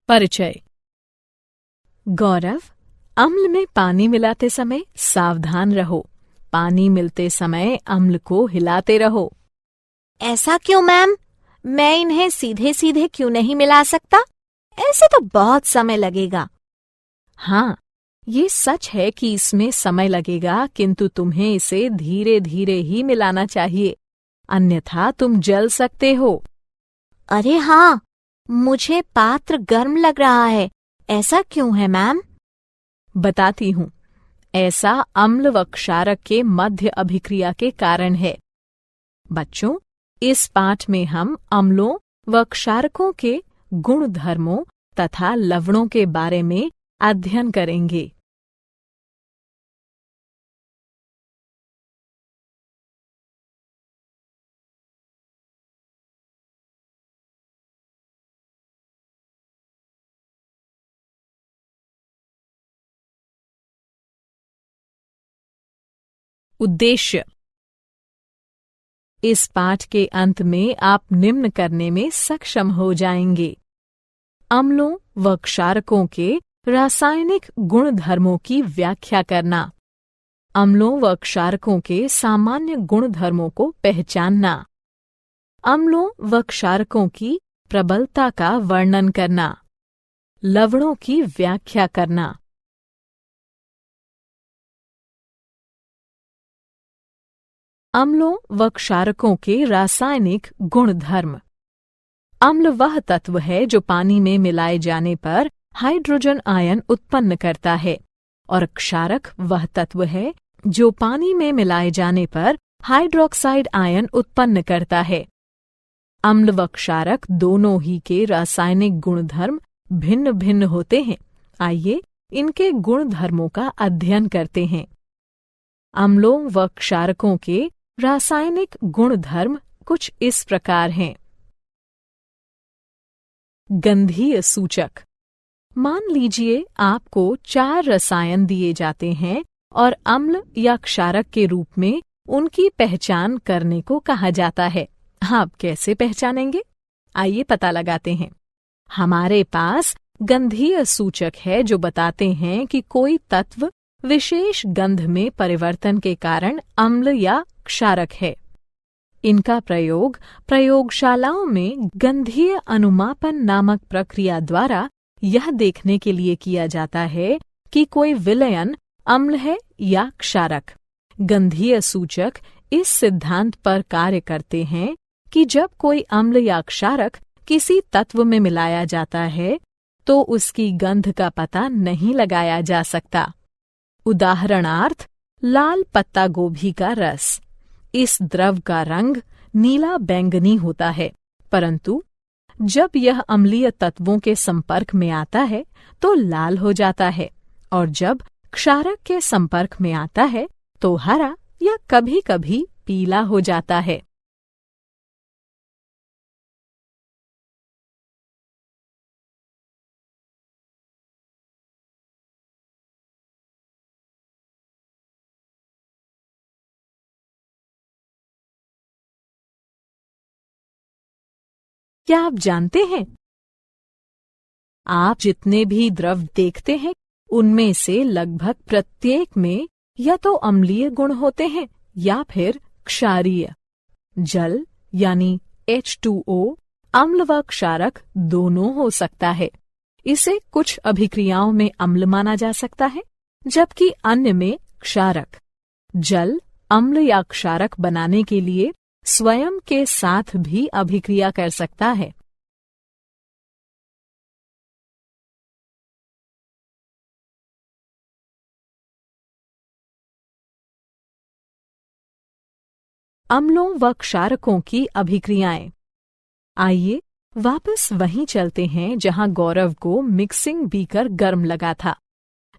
परिचय। गौरव, अम्ल में पानी मिलाते समय सावधान रहो। पानी मिलते समय अम्ल को हिलाते रहो। ऐसा क्यों मैम? मैं इन्हें सीधे सीधे क्यों नहीं मिला सकता? ऐसे तो बहुत समय लगेगा। हाँ, ये सच है कि इसमें समय लगेगा, किंतु तुम्हें इसे धीरे धीरे ही मिलाना चाहिए, अन्यथा तुम जल सकते हो। अरे हाँ, मुझे पात्र गर्म लग रहा है। ऐसा क्यों है मैम? बताती हूँ। ऐसा अम्ल व क्षारक के मध्य अभिक्रिया के कारण है। बच्चों, इस पाठ में हम अम्लों व क्षारकों के गुण धर्मों तथा लवणों के बारे में अध्ययन करेंगे। उद्देश्य। इस पाठ के अंत में आप निम्न करने में सक्षम हो जाएंगे। अम्लों व क्षारकों के रासायनिक गुण धर्मों की व्याख्या करना। अम्लों व क्षारकों के सामान्य गुण धर्मों को पहचानना। अम्लों व क्षारकों की प्रबलता का वर्णन करना। लवणों की व्याख्या करना। अम्लों व क्षारकों के रासायनिक गुण धर्म। अम्ल वह तत्व है जो पानी में मिलाए जाने पर हाइड्रोजन आयन उत्पन्न करता है, और क्षारक वह तत्व है जो पानी में मिलाए जाने पर हाइड्रोक्साइड आयन उत्पन्न करता है। अम्ल व क्षारक दोनों ही के रासायनिक गुणधर्म भिन्न भिन्न होते हैं। आइए इनके गुण धर्मों का अध्ययन करते हैं। अम्लों व क्षारकों के रासायनिक गुण धर्म कुछ इस प्रकार हैं। गंधीय सूचक। मान लीजिए आपको 4 रसायन दिए जाते हैं और अम्ल या क्षारक के रूप में उनकी पहचान करने को कहा जाता है। आप कैसे पहचानेंगे? आइए पता लगाते हैं। हमारे पास गंधीय सूचक है जो बताते हैं कि कोई तत्व विशेष गंध में परिवर्तन के कारण अम्ल या क्षारक है। इनका प्रयोग प्रयोगशालाओं में गंधीय अनुमापन नामक प्रक्रिया द्वारा यह देखने के लिए किया जाता है कि कोई विलयन अम्ल है या क्षारक। गंधीय सूचक इस सिद्धांत पर कार्य करते हैं कि जब कोई अम्ल या क्षारक किसी तत्व में मिलाया जाता है तो उसकी गंध का पता नहीं लगाया जा सकता। उदाहरणार्थ, लाल पत्ता गोभी का रस। इस द्रव का रंग नीला बैंगनी होता है, परंतु जब यह अम्लीय तत्वों के संपर्क में आता है तो लाल हो जाता है, और जब क्षारक के संपर्क में आता है तो हरा या कभी-कभी पीला हो जाता है। क्या आप जानते हैं, आप जितने भी द्रव देखते हैं उनमें से लगभग प्रत्येक में या तो अम्लीय गुण होते हैं या फिर क्षारीय। जल यानी H2O अम्ल व क्षारक दोनों हो सकता है। इसे कुछ अभिक्रियाओं में अम्ल माना जा सकता है, जबकि अन्य में क्षारक। जल अम्ल या क्षारक बनाने के लिए स्वयं के साथ भी अभिक्रिया कर सकता है। अम्लों व क्षारकों की अभिक्रियाएं। आइए वापस वहीं चलते हैं जहां गौरव को मिक्सिंग बीकर गर्म लगा था।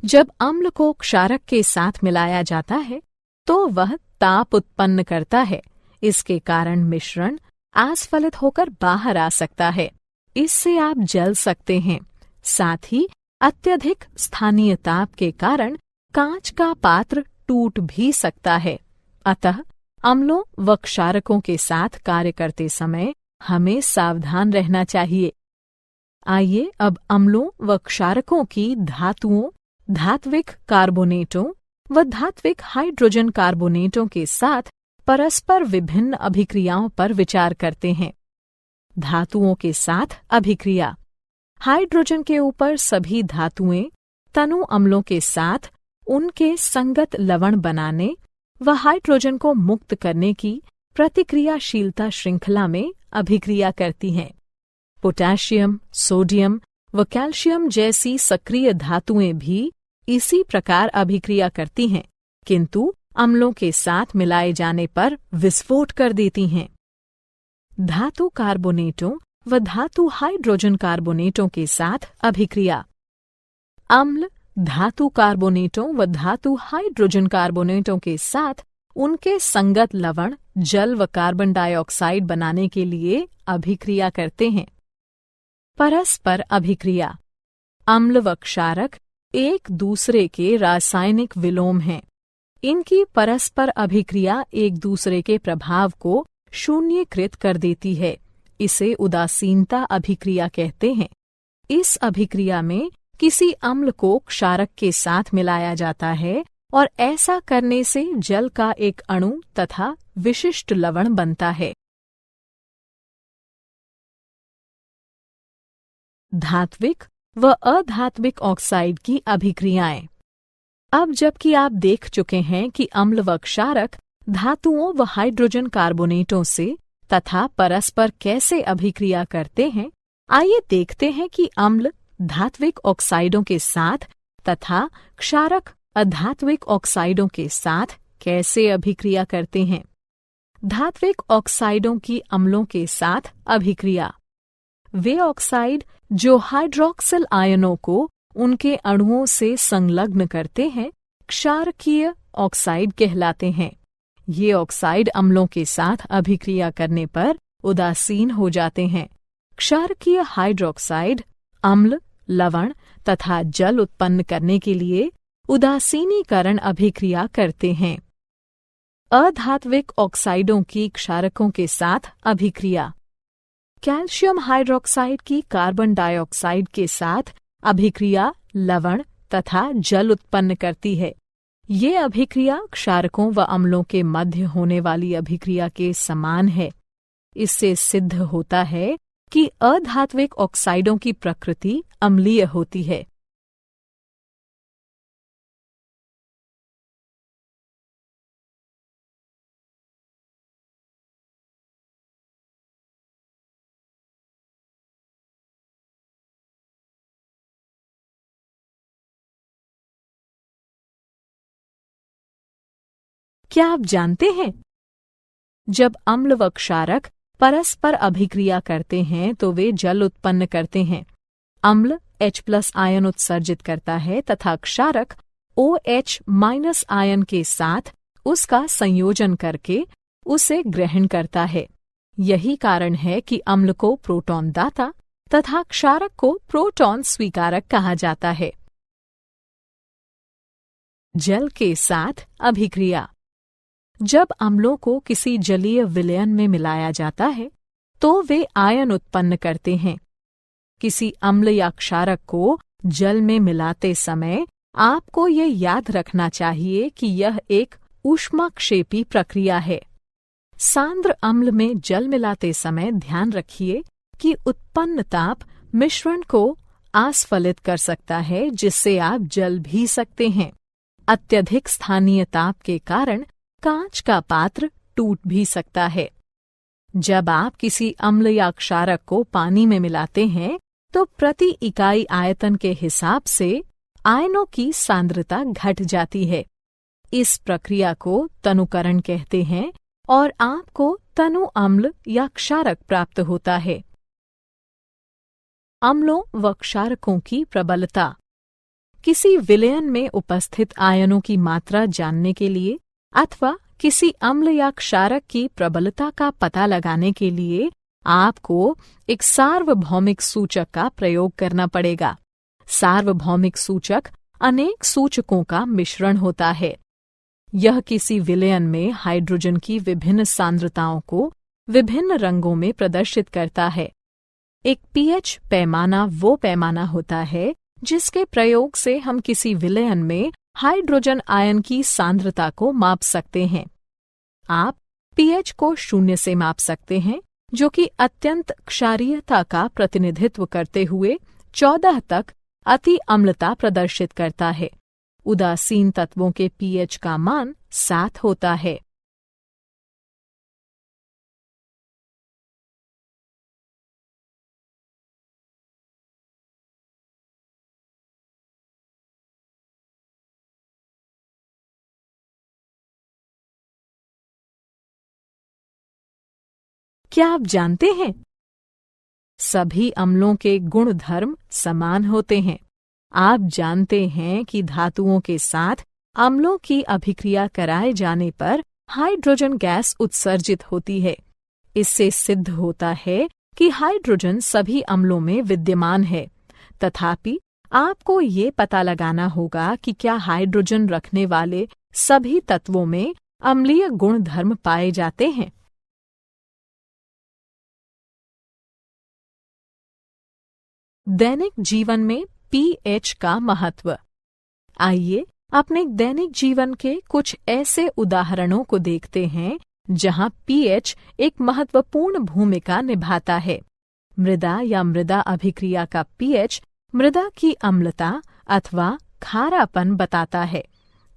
जब अम्ल को क्षारक के साथ मिलाया जाता है तो वह ताप उत्पन्न करता है। इसके कारण मिश्रण आस्फलित होकर बाहर आ सकता है। इससे आप जल सकते हैं। साथ ही अत्यधिक स्थानीय ताप के कारण कांच का पात्र टूट भी सकता है। अतः अम्लों व क्षारकों के साथ कार्य करते समय हमें सावधान रहना चाहिए। आइए अब अम्लों व क्षारकों की धातुओं, धात्विक कार्बोनेटों व धात्विक हाइड्रोजन कार्बोनेटों के साथ परस्पर विभिन्न अभिक्रियाओं पर विचार करते हैं। धातुओं के साथ अभिक्रिया। हाइड्रोजन के ऊपर सभी धातुएं तनु अम्लों के साथ उनके संगत लवण बनाने व हाइड्रोजन को मुक्त करने की प्रतिक्रियाशीलता श्रृंखला में अभिक्रिया करती हैं। पोटेशियम, सोडियम व कैल्शियम जैसी सक्रिय धातुएं भी इसी प्रकार अभिक्रिया करती हैं, किंतु अम्लों के साथ मिलाए जाने पर विस्फोट कर देती हैं। धातु कार्बोनेटों व धातु हाइड्रोजन कार्बोनेटों के साथ अभिक्रिया। अम्ल धातु कार्बोनेटों व धातु हाइड्रोजन कार्बोनेटों के साथ उनके संगत लवण, जल व कार्बन डाइऑक्साइड बनाने के लिए अभिक्रिया करते हैं। परस्पर अभिक्रिया। अम्ल व क्षारक एक दूसरे के रासायनिक विलोम हैं। इनकी परस्पर अभिक्रिया एक दूसरे के प्रभाव को शून्यकृत कर देती है। इसे उदासीनता अभिक्रिया कहते हैं। इस अभिक्रिया में किसी अम्ल को क्षारक के साथ मिलाया जाता है और ऐसा करने से जल का एक अणु तथा विशिष्ट लवण बनता है। धात्विक व अधात्विक ऑक्साइड की अभिक्रियाएं। अब जबकि आप देख चुके हैं कि अम्ल व क्षारक धातुओं व हाइड्रोजन कार्बोनेटों से तथा परस्पर कैसे अभिक्रिया करते हैं, आइए देखते हैं कि अम्ल धात्विक ऑक्साइडों के साथ तथा क्षारक अधात्विक ऑक्साइडों के साथ कैसे अभिक्रिया करते हैं। धात्विक ऑक्साइडों की अम्लों के साथ अभिक्रिया। वे ऑक्साइड जो हाइड्रोक्सिल आयनों को उनके अणुओं से संलग्न करते हैं, क्षारकीय ऑक्साइड कहलाते हैं। ये ऑक्साइड अम्लों के साथ अभिक्रिया करने पर उदासीन हो जाते हैं। क्षारकीय हाइड्रोक्साइड अम्ल, लवण तथा जल उत्पन्न करने के लिए उदासीनीकरण अभिक्रिया करते हैं। अधात्विक ऑक्साइडों की क्षारकों के साथ अभिक्रिया। कैल्शियम हाइड्रोक्साइड की कार्बन डाइऑक्साइड के साथ अभिक्रिया लवण तथा जल उत्पन्न करती है। ये अभिक्रिया क्षारकों व अम्लों के मध्य होने वाली अभिक्रिया के समान है। इससे सिद्ध होता है कि अधात्विक ऑक्साइडों की प्रकृति अम्लीय होती है। क्या आप जानते हैं, जब अम्ल व क्षारक परस्पर अभिक्रिया करते हैं तो वे जल उत्पन्न करते हैं। अम्ल H+ आयन उत्सर्जित करता है तथा क्षारक OH- आयन के साथ उसका संयोजन करके उसे ग्रहण करता है। यही कारण है कि अम्ल को प्रोटॉन दाता तथा क्षारक को प्रोटॉन स्वीकारक कहा जाता है। जल के साथ अभिक्रिया। जब अम्लों को किसी जलीय विलयन में मिलाया जाता है तो वे आयन उत्पन्न करते हैं। किसी अम्ल या क्षारक को जल में मिलाते समय आपको यह याद रखना चाहिए कि यह एक ऊष्माक्षेपी प्रक्रिया है। सांद्र अम्ल में जल मिलाते समय ध्यान रखिए कि उत्पन्न ताप मिश्रण को आस्फलित कर सकता है, जिससे आप जल भी सकते हैं। अत्यधिक स्थानीय ताप के कारण कांच का पात्र टूट भी सकता है। जब आप किसी अम्ल या क्षारक को पानी में मिलाते हैं तो प्रति इकाई आयतन के हिसाब से आयनों की सांद्रता घट जाती है। इस प्रक्रिया को तनुकरण कहते हैं और आपको तनु अम्ल या क्षारक प्राप्त होता है। अम्लों व क्षारकों की प्रबलता। किसी विलयन में उपस्थित आयनों की मात्रा जानने के लिए अथवा किसी अम्ल या क्षारक की प्रबलता का पता लगाने के लिए आपको एक सार्वभौमिक सूचक का प्रयोग करना पड़ेगा। सार्वभौमिक सूचक अनेक सूचकों का मिश्रण होता है। यह किसी विलयन में हाइड्रोजन की विभिन्न सांद्रताओं को विभिन्न रंगों में प्रदर्शित करता है। एक पीएच पैमाना वो पैमाना होता है जिसके प्रयोग से हम किसी विलयन में हाइड्रोजन आयन की सांद्रता को माप सकते हैं। आप पीएच को 0 से माप सकते हैं, जो कि अत्यंत क्षारीयता का प्रतिनिधित्व करते हुए 14 तक अति अम्लता प्रदर्शित करता है। उदासीन तत्वों के पीएच का मान 7 होता है। क्या आप जानते हैं? सभी अम्लों के गुण धर्म समान होते हैं। आप जानते हैं कि धातुओं के साथ अम्लों की अभिक्रिया कराए जाने पर हाइड्रोजन गैस उत्सर्जित होती है। इससे सिद्ध होता है कि हाइड्रोजन सभी अम्लों में विद्यमान है। तथापि आपको ये पता लगाना होगा कि क्या हाइड्रोजन रखने वाले सभी तत्वों में अम्लीय गुण धर्म पाए जाते हैं। दैनिक जीवन में पीएच का महत्व। आइए अपने दैनिक जीवन के कुछ ऐसे उदाहरणों को देखते हैं जहां पीएच एक महत्वपूर्ण भूमिका निभाता है। मृदा या मृदा अभिक्रिया का पीएच मृदा की अम्लता अथवा खारापन बताता है।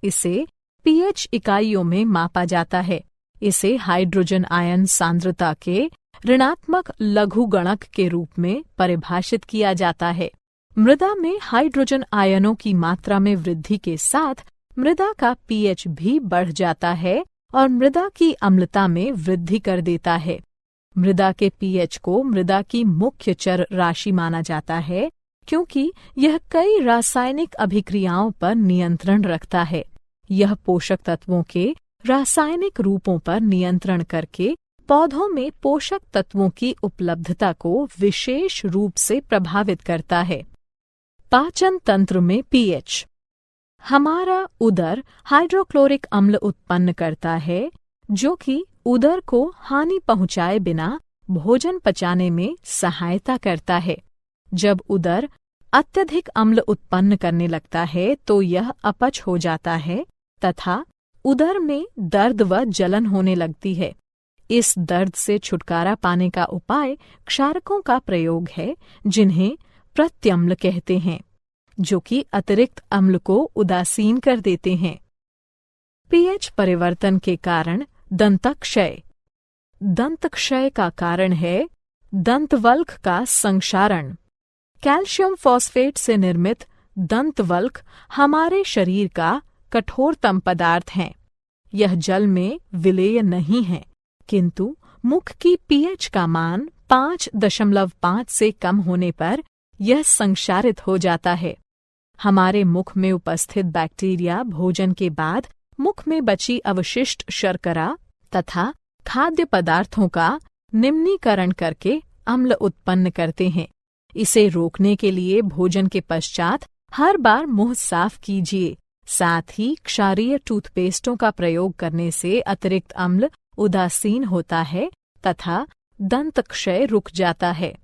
इसे पीएच इकाइयों में मापा जाता है। इसे हाइड्रोजन आयन सांद्रता के ऋणात्मक लघुगणक के रूप में परिभाषित किया जाता है। मृदा में हाइड्रोजन आयनों की मात्रा में वृद्धि के साथ मृदा का पीएच भी बढ़ जाता है और मृदा की अम्लता में वृद्धि कर देता है। मृदा के पीएच को मृदा की मुख्य चर राशि माना जाता है, क्योंकि यह कई रासायनिक अभिक्रियाओं पर नियंत्रण रखता है। यह पोषक तत्वों के रासायनिक रूपों पर नियंत्रण करके पौधों में पोषक तत्वों की उपलब्धता को विशेष रूप से प्रभावित करता है। पाचन तंत्र में पीएच। हमारा उदर हाइड्रोक्लोरिक अम्ल उत्पन्न करता है, जो कि उदर को हानि पहुंचाए बिना भोजन पचाने में सहायता करता है। जब उदर अत्यधिक अम्ल उत्पन्न करने लगता है तो यह अपच हो जाता है तथा उदर में दर्द व जलन होने लगती है। इस दर्द से छुटकारा पाने का उपाय क्षारकों का प्रयोग है, जिन्हें प्रत्यम्ल कहते हैं, जो कि अतिरिक्त अम्ल को उदासीन कर देते हैं। पीएच परिवर्तन के कारण दंतक्षय। दंतक्षय का कारण है दंतवल्क का संक्षारण। कैल्शियम फॉस्फेट से निर्मित दंतवल्क हमारे शरीर का कठोरतम पदार्थ हैं। यह जल में विलेय नहीं है, किंतु मुख की पीएच का मान 5.5 से कम होने पर यह संक्षारित हो जाता है। हमारे मुख में उपस्थित बैक्टीरिया भोजन के बाद मुख में बची अवशिष्ट शर्करा तथा खाद्य पदार्थों का निम्नीकरण करके अम्ल उत्पन्न करते हैं। इसे रोकने के लिए भोजन के पश्चात हर बार मुंह साफ कीजिए। साथ ही क्षारीय टूथपेस्टों का प्रयोग करने से अतिरिक्त अम्ल उदासीन होता है तथा दंत क्षय रुक जाता है।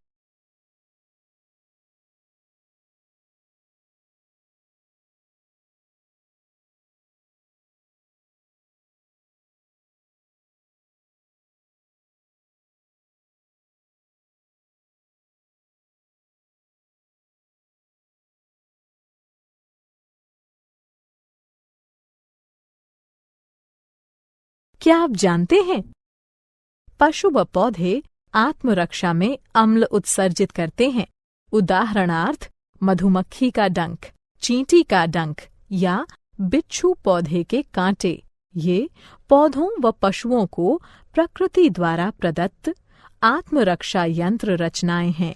क्या आप जानते हैं? पशु व पौधे आत्मरक्षा में अम्ल उत्सर्जित करते हैं। उदाहरणार्थ मधुमक्खी का डंक, चींटी का डंक या बिच्छू पौधे के कांटे। ये पौधों व पशुओं को प्रकृति द्वारा प्रदत्त आत्मरक्षा यंत्र रचनाएं हैं।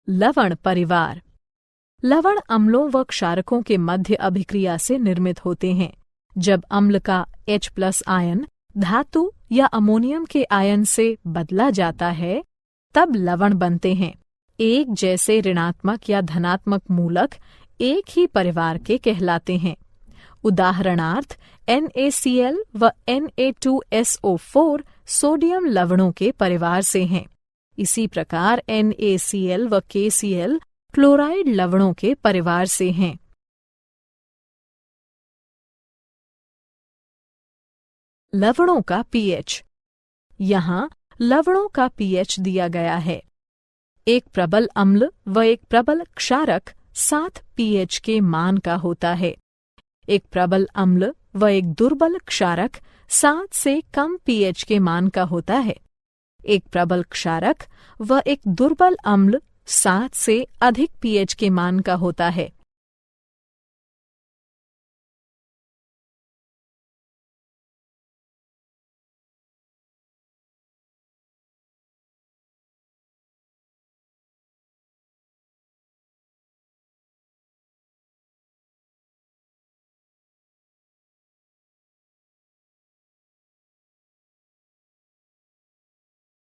लवण परिवार। लवण अम्लों व क्षारकों के मध्य अभिक्रिया से निर्मित होते हैं। जब अम्ल का H+ आयन धातु या अमोनियम के आयन से बदला जाता है, तब लवण बनते हैं। एक जैसे ऋणात्मक या धनात्मक मूलक एक ही परिवार के कहलाते हैं। उदाहरणार्थ NaCl व Na2SO4 सोडियम लवणों के परिवार से हैं। इसी प्रकार NaCl व KCl क्लोराइड लवणों के परिवार से हैं। लवणों का pH। यहाँ लवणों का pH दिया गया है। एक प्रबल अम्ल व एक प्रबल क्षारक 7 pH के मान का होता है। एक प्रबल अम्ल व एक दुर्बल क्षारक 7 से कम pH के मान का होता है। एक प्रबल क्षारक व एक दुर्बल अम्ल 7 से अधिक pH के मान का होता है।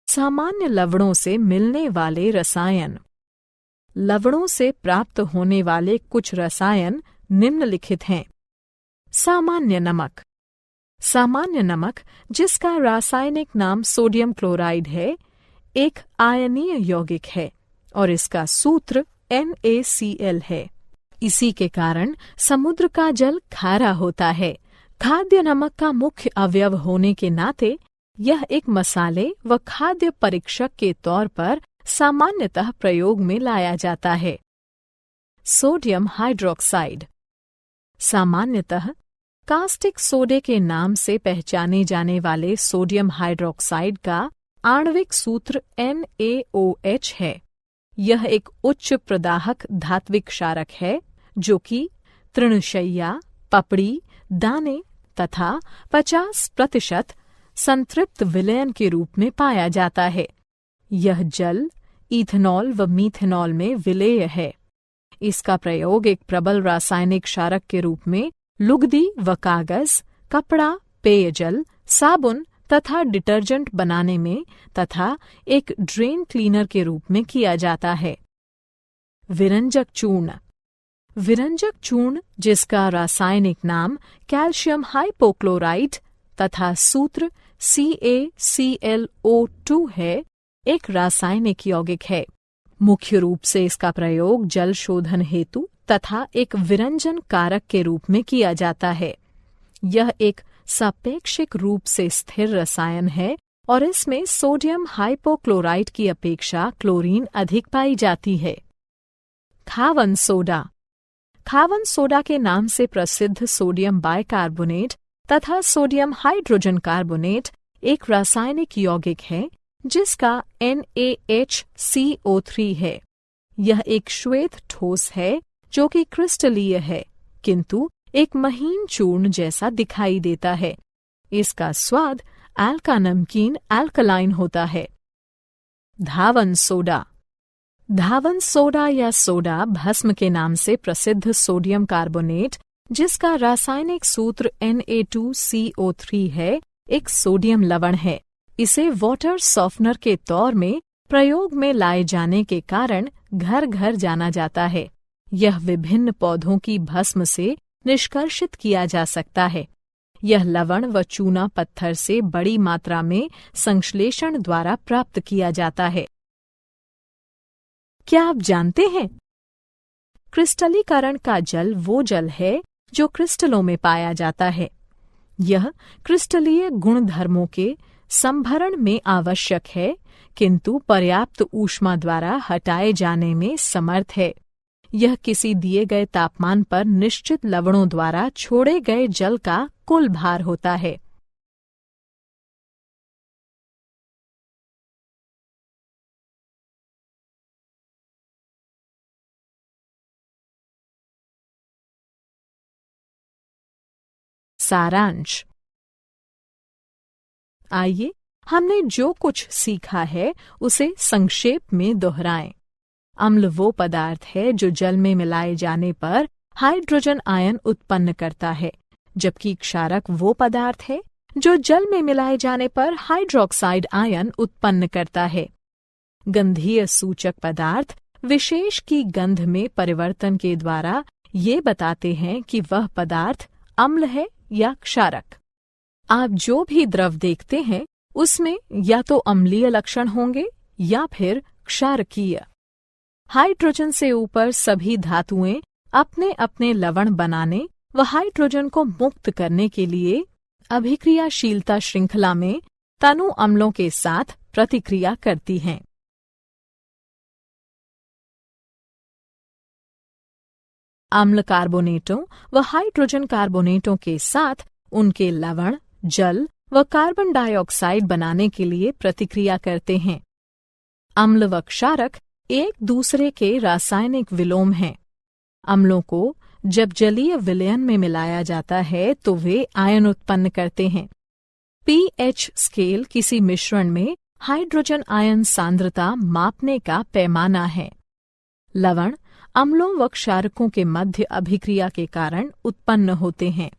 सामान्य लवणों से मिलने वाले रसायन। लवणों से प्राप्त होने वाले कुछ रसायन निम्नलिखित हैं। सामान्य नमक। सामान्य नमक, जिसका रासायनिक नाम सोडियम क्लोराइड है, एक आयनीय यौगिक है और इसका सूत्र NaCl है। इसी के कारण समुद्र का जल खारा होता है। खाद्य नमक का मुख्य अवयव होने के नाते यह एक मसाले व खाद्य परीक्षक के तौर पर सामान्यतः प्रयोग में लाया जाता है। Sodium hydroxide. सामान्यतः कास्टिक सोडे के नाम से पहचाने जाने वाले सोडियम हाइड्रोक्साइड का आणविक सूत्र NaOH है। यह एक उच्च प्रदाहक धात्विक क्षारक है जो कि तृणशय्या, पपड़ी, दाने तथा 50% संतृप्त विलयन के रूप में पाया जाता है। यह जल, इथेनॉल व मीथेनॉल में विलेय है। इसका प्रयोग एक प्रबल रासायनिक क्षारक के रूप में लुगदी व कागज, कपड़ा, पेयजल, साबुन तथा डिटर्जेंट बनाने में तथा एक ड्रेन क्लीनर के रूप में किया जाता है। विरंजक चूर्ण। विरंजक चूर्ण, जिसका रासायनिक नाम कैल्शियम हाइपोक्लोराइट तथा सूत्र CaClO2 है, एक रासायनिक यौगिक है। मुख्य रूप से इसका प्रयोग जल शोधन हेतु तथा एक विरंजन कारक के रूप में किया जाता है। यह एक सापेक्षिक रूप से स्थिर रसायन है और इसमें सोडियम हाइपोक्लोराइट की अपेक्षा क्लोरीन अधिक पाई जाती है। खावन सोडा। खावन सोडा के नाम से प्रसिद्ध सोडियम बाइकार्बोनेट तथा सोडियम हाइड्रोजन कार्बोनेट एक रासायनिक यौगिक है जिसका NaHCO3 है। यह एक श्वेत ठोस है जो कि क्रिस्टलीय है, किंतु एक महीन चूर्ण जैसा दिखाई देता है। इसका स्वाद अल्का नमकीन अल्कलाइन होता है। धावन सोडा। धावन सोडा या सोडा भस्म के नाम से प्रसिद्ध सोडियम कार्बोनेट, जिसका रासायनिक सूत्र Na2CO3 है, एक सोडियम लवण है। इसे वाटर सॉफ्टनर के तौर में प्रयोग में लाए जाने के कारण घर घर जाना जाता है। यह विभिन्न पौधों की भस्म से निष्कर्षित किया जा सकता है। यह लवण व चूना पत्थर से बड़ी मात्रा में संश्लेषण द्वारा प्राप्त किया जाता है। क्या आप जानते हैं? क्रिस्टलीकरण का जल वो जल है जो क्रिस्टलों में पाया जाता है। यह क्रिस्टलीय गुणधर्मों के संभरण में आवश्यक है, किंतु पर्याप्त ऊष्मा द्वारा हटाए जाने में समर्थ है। यह किसी दिए गए तापमान पर निश्चित लवणों द्वारा छोड़े गए जल का कुल भार होता है। सारांश। आइए हमने जो कुछ सीखा है उसे संक्षेप में दोहराएं। अम्ल वो पदार्थ है जो जल में मिलाए जाने पर हाइड्रोजन आयन उत्पन्न करता है, जबकि क्षारक वो पदार्थ है जो जल में मिलाए जाने पर हाइड्रोक्साइड आयन उत्पन्न करता है। गंधीय सूचक पदार्थ विशेष की गंध में परिवर्तन के द्वारा ये बताते हैं कि वह पदार्थ अम्ल है या क्षारक। आप जो भी द्रव देखते हैं उसमें या तो अम्लीय लक्षण होंगे या फिर क्षारकीय। हाइड्रोजन से ऊपर सभी धातुएं अपने अपने लवण बनाने व हाइड्रोजन को मुक्त करने के लिए अभिक्रियाशीलता श्रृंखला में तनु अम्लों के साथ प्रतिक्रिया करती हैं। अम्ल कार्बोनेटों व हाइड्रोजन कार्बोनेटों के साथ उनके लवण, जल व कार्बन डाइऑक्साइड बनाने के लिए प्रतिक्रिया करते हैं। अम्ल व क्षारक एक दूसरे के रासायनिक विलोम हैं। अम्लों को जब जलीय विलयन में मिलाया जाता है तो वे आयन उत्पन्न करते हैं। pH स्केल किसी मिश्रण में हाइड्रोजन आयन सांद्रता मापने का पैमाना है। लवण अम्लों व क्षारकों के मध्य अभिक्रिया के कारण उत्पन्न होते हैं।